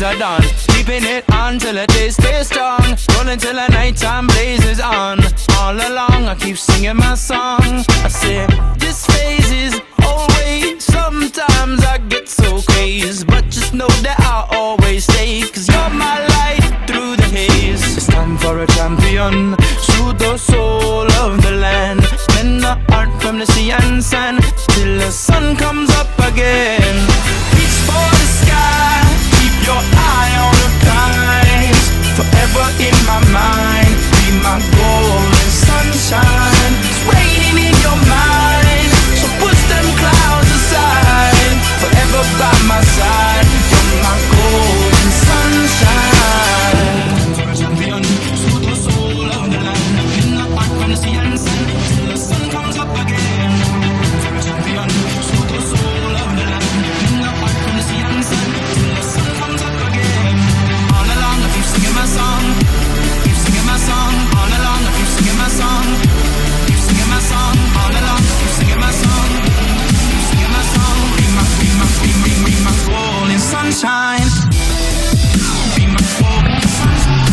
days are done. Keeping it on till the day stays strong. Rolling till the nighttime blazes on. All along I keep singing my song. I say this phase is always. Sometimes I get so crazed, but just know that I'll always stay. Cause you're my light through the haze. It's time for a champion. Soothe the soul of the land. Mend the heart from the sea and sand till the sun comes up again. Reach for the sky, keep your eye on the prize. Forever in my mind, be my golden sunshine. It's raining in your mind, so push them clouds aside. Forever by my side, you're my golden sunshine. For a champion, soothe the soul of the land. In the heart from the sea and sand till the sun comes up again. For a champion, soothe the soul of the land. In the heart from the sea and sand till the sun comes up again. All along I keep singing my song, keep singing my song. All along I keep singing my song, keep singing my song. All along I keep singing my song, keep singing my song. Be my golden sunshine. Be my golden sunshine.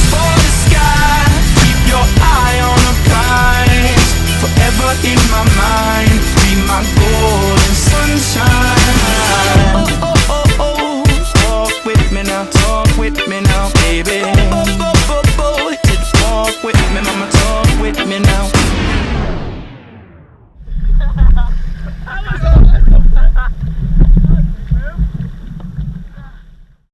For the sky, keep your eye on the prize. Forever in my mind.